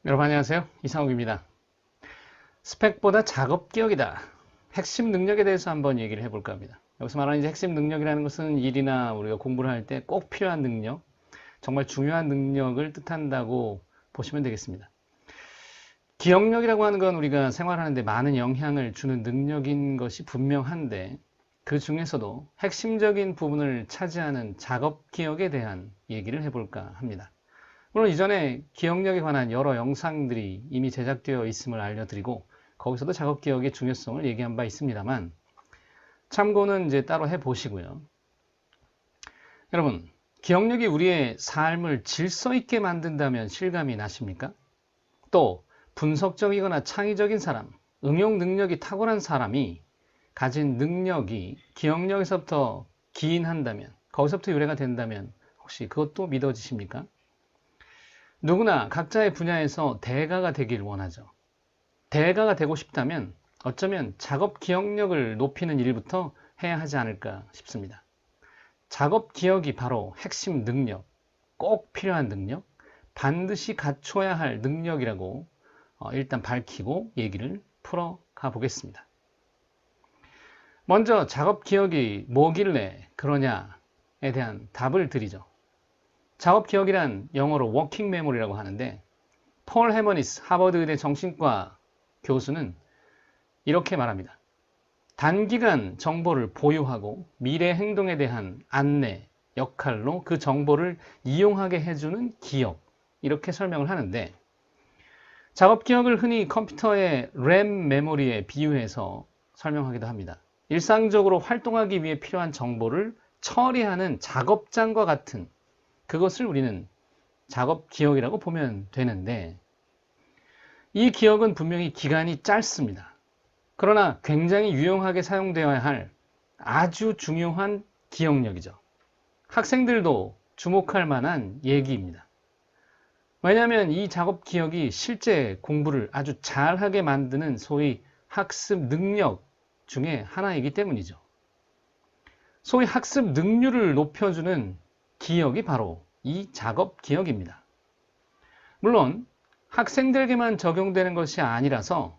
여러분 안녕하세요. 이상욱입니다. 스펙보다 작업 기억이다. 핵심 능력에 대해서 한번 얘기를 해볼까 합니다. 여기서 말하는 이제 핵심 능력이라는 것은 일이나 우리가 공부를 할 때 꼭 필요한 능력, 정말 중요한 능력을 뜻한다고 보시면 되겠습니다. 기억력이라고 하는 건 우리가 생활하는데 많은 영향을 주는 능력인 것이 분명한데 그 중에서도 핵심적인 부분을 차지하는 작업 기억에 대한 얘기를 해볼까 합니다. 물론 이전에 기억력에 관한 여러 영상들이 이미 제작되어 있음을 알려드리고 거기서도 작업 기억의 중요성을 얘기한 바 있습니다만 참고는 이제 따로 해보시고요. 여러분, 기억력이 우리의 삶을 질서 있게 만든다면 실감이 나십니까? 또 분석적이거나 창의적인 사람, 응용 능력이 탁월한 사람이 가진 능력이 기억력에서부터 기인한다면, 거기서부터 유래가 된다면 혹시 그것도 믿어지십니까? 누구나 각자의 분야에서 대가가 되길 원하죠. 대가가 되고 싶다면 어쩌면 작업 기억력을 높이는 일부터 해야 하지 않을까 싶습니다. 작업 기억이 바로 핵심 능력, 꼭 필요한 능력, 반드시 갖춰야 할 능력이라고 일단 밝히고 얘기를 풀어가 보겠습니다. 먼저 작업 기억이 뭐길래 그러냐에 대한 답을 드리죠. 작업 기억이란 영어로 워킹 메모리라고 하는데 폴 해머니스 하버드 의대 정신과 교수는 이렇게 말합니다. 단기간 정보를 보유하고 미래 행동에 대한 안내 역할로 그 정보를 이용하게 해주는 기억, 이렇게 설명을 하는데 작업 기억을 흔히 컴퓨터의 램 메모리에 비유해서 설명하기도 합니다. 일상적으로 활동하기 위해 필요한 정보를 처리하는 작업장과 같은 그것을 우리는 작업 기억이라고 보면 되는데 이 기억은 분명히 기간이 짧습니다. 그러나 굉장히 유용하게 사용되어야 할 아주 중요한 기억력이죠. 학생들도 주목할 만한 얘기입니다. 왜냐하면 이 작업 기억이 실제 공부를 아주 잘하게 만드는 소위 학습 능력 중에 하나이기 때문이죠. 소위 학습 능률을 높여주는 기억이 바로 이 작업 기억입니다. 물론 학생들에게만 적용되는 것이 아니라서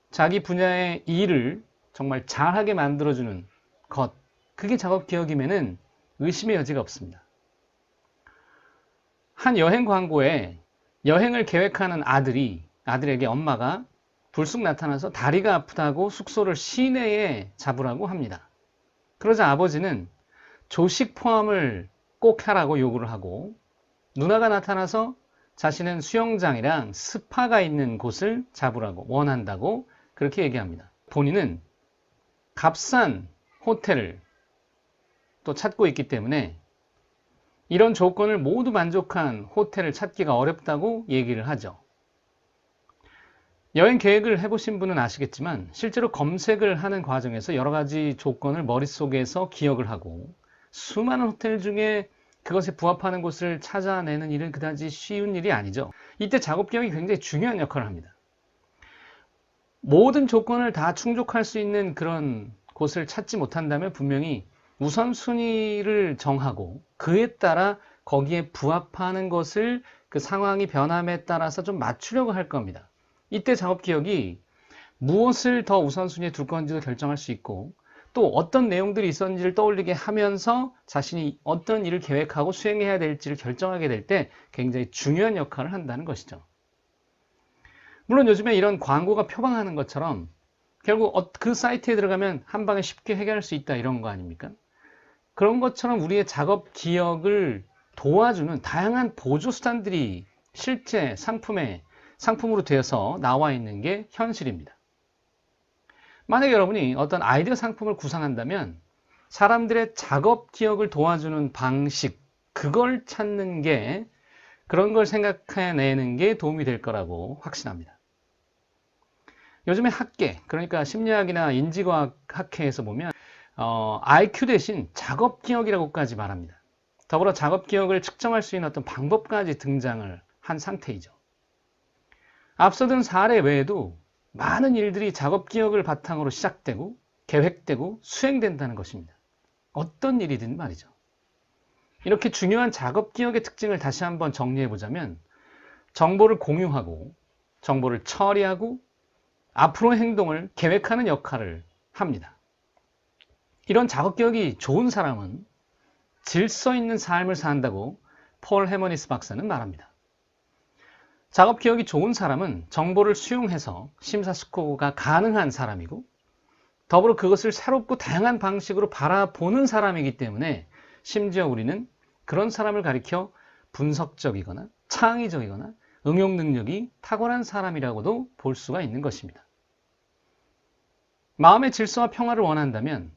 자기 분야의 일을 정말 잘하게 만들어주는 것, 그게 작업 기억이면은 의심의 여지가 없습니다. 한 여행 광고에 여행을 계획하는 아들에게 엄마가 불쑥 나타나서 다리가 아프다고 숙소를 시내에 잡으라고 합니다. 그러자 아버지는 조식 포함을 꼭 하라고 요구를 하고 누나가 나타나서 자신은 수영장이랑 스파가 있는 곳을 잡으라고 원한다고 그렇게 얘기합니다. 본인은 값싼 호텔을 또 찾고 있기 때문에 이런 조건을 모두 만족한 호텔을 찾기가 어렵다고 얘기를 하죠. 여행 계획을 해보신 분은 아시겠지만 실제로 검색을 하는 과정에서 여러 가지 조건을 머릿속에서 기억을 하고 수많은 호텔 중에 그것에 부합하는 곳을 찾아내는 일은 그다지 쉬운 일이 아니죠. 이때 작업 기억이 굉장히 중요한 역할을 합니다. 모든 조건을 다 충족할 수 있는 그런 곳을 찾지 못한다면 분명히 우선순위를 정하고 그에 따라 거기에 부합하는 것을 그 상황이 변함에 따라서 좀 맞추려고 할 겁니다. 이때 작업 기억이 무엇을 더 우선순위에 둘 건지도 결정할 수 있고 또 어떤 내용들이 있었는지를 떠올리게 하면서 자신이 어떤 일을 계획하고 수행해야 될지를 결정하게 될 때 굉장히 중요한 역할을 한다는 것이죠. 물론 요즘에 이런 광고가 표방하는 것처럼 결국 그 사이트에 들어가면 한 방에 쉽게 해결할 수 있다 이런 거 아닙니까? 그런 것처럼 우리의 작업 기억을 도와주는 다양한 보조 수단들이 실제 상품으로 되어서 나와 있는 게 현실입니다. 만약에 여러분이 어떤 아이디어 상품을 구상한다면 사람들의 작업 기억을 도와주는 방식, 그걸 찾는 게 그런 걸 생각해내는 게 도움이 될 거라고 확신합니다. 요즘에 학계, 그러니까 심리학이나 인지과학 학회에서 보면 IQ 대신 작업 기억이라고까지 말합니다. 더불어 작업 기억을 측정할 수 있는 어떤 방법까지 등장을 한 상태이죠. 앞서 든 사례 외에도 많은 일들이 작업 기억을 바탕으로 시작되고 계획되고 수행된다는 것입니다. 어떤 일이든 말이죠. 이렇게 중요한 작업 기억의 특징을 다시 한번 정리해 보자면 정보를 공유하고 정보를 처리하고 앞으로의 행동을 계획하는 역할을 합니다. 이런 작업기억이 좋은 사람은 질서 있는 삶을 산다고 폴 해머니스 박사는 말합니다. 작업기억이 좋은 사람은 정보를 수용해서 심사숙고가 가능한 사람이고 더불어 그것을 새롭고 다양한 방식으로 바라보는 사람이기 때문에 심지어 우리는 그런 사람을 가리켜 분석적이거나 창의적이거나 응용 능력이 탁월한 사람이라고도 볼 수가 있는 것입니다. 마음의 질서와 평화를 원한다면,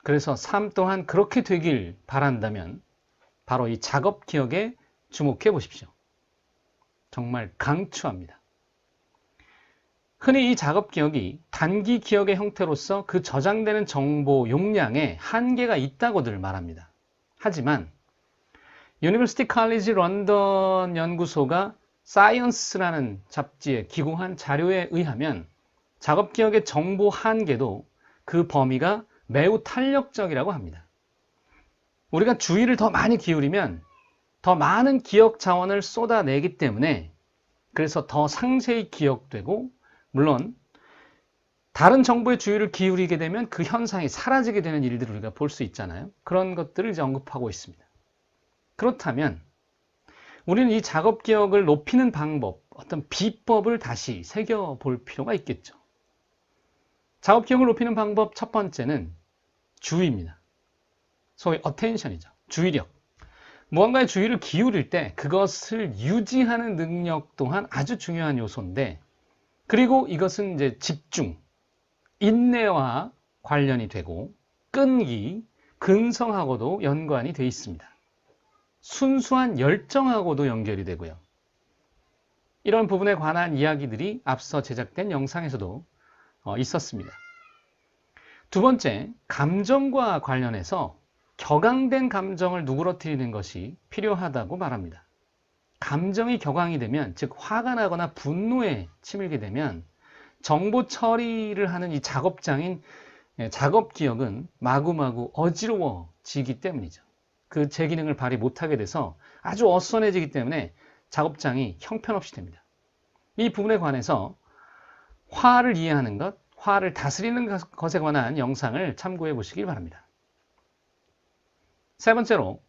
그래서 삶 또한 그렇게 되길 바란다면 바로 이 작업 기억에 주목해 보십시오. 정말 강추합니다. 흔히 이 작업 기억이 단기 기억의 형태로서 그 저장되는 정보 용량에 한계가 있다고들 말합니다. 하지만 유니버시티 칼리지 런던 연구소가 사이언스라는 잡지에 기고한 자료에 의하면 작업 기억의 정보 한계도 그 범위가 매우 탄력적이라고 합니다. 우리가 주의를 더 많이 기울이면 더 많은 기억 자원을 쏟아내기 때문에 그래서 더 상세히 기억되고 물론 다른 정보에 주의를 기울이게 되면 그 현상이 사라지게 되는 일들을 우리가 볼 수 있잖아요. 그런 것들을 이제 언급하고 있습니다. 그렇다면 우리는 이 작업 기억을 높이는 방법, 어떤 비법을 다시 새겨볼 필요가 있겠죠. 작업 기억을 높이는 방법 첫 번째는 주의입니다. 소위 attention이죠. 주의력. 무언가에 주의를 기울일 때 그것을 유지하는 능력 또한 아주 중요한 요소인데 그리고 이것은 이제 집중, 인내와 관련이 되고 끈기, 근성하고도 연관이 되어 있습니다. 순수한 열정하고도 연결이 되고요. 이런 부분에 관한 이야기들이 앞서 제작된 영상에서도 있었습니다. 두 번째, 감정과 관련해서 격앙된 감정을 누그러뜨리는 것이 필요하다고 말합니다. 감정이 격앙이 되면, 즉 화가 나거나 분노에 치밀게 되면 정보 처리를 하는 이 작업장인 작업 기억은 마구마구 어지러워지기 때문이죠. 그 제 기능을 발휘 못하게 돼서 아주 어수선해지기 때문에 작업장이 형편없이 됩니다. 이 부분에 관해서 화를 이해하는 것, 화를 다스리는 것에 관한 영상을 참고해 보시길 바랍니다. 세 번째로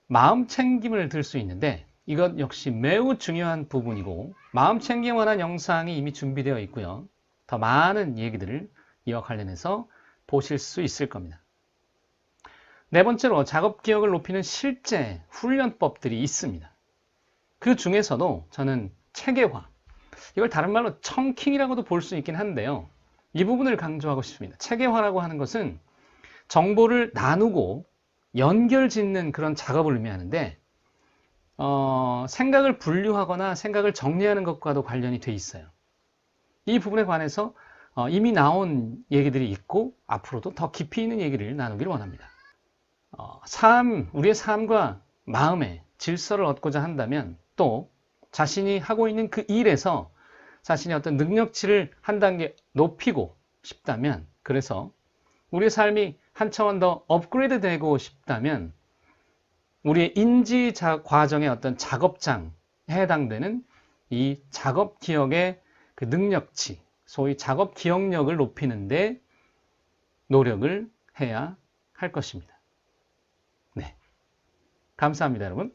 마음 챙김을 들 수 있는데 이것 역시 매우 중요한 부분이고 마음 챙김에 관한 영상이 이미 준비되어 있고요. 더 많은 얘기들을 이와 관련해서 보실 수 있을 겁니다. 네 번째로 작업 기억을 높이는 실제 훈련법들이 있습니다. 그 중에서도 저는 체계화, 이걸 다른 말로 청킹이라고도 볼 수 있긴 한데요. 이 부분을 강조하고 싶습니다. 체계화라고 하는 것은 정보를 나누고 연결 짓는 그런 작업을 의미하는데 생각을 분류하거나 생각을 정리하는 것과도 관련이 돼 있어요. 이 부분에 관해서 이미 나온 얘기들이 있고 앞으로도 더 깊이 있는 얘기를 나누기를 원합니다. 우리의 삶과 마음의 질서를 얻고자 한다면 또 자신이 하고 있는 그 일에서 자신의 어떤 능력치를 한 단계 높이고 싶다면 그래서 우리의 삶이 한 차원 더 업그레이드 되고 싶다면 우리의 인지 과정의 어떤 작업장에 해당되는 이 작업 기억의 그 능력치, 소위 작업 기억력을 높이는데 노력을 해야 할 것입니다. 네. 감사합니다, 여러분.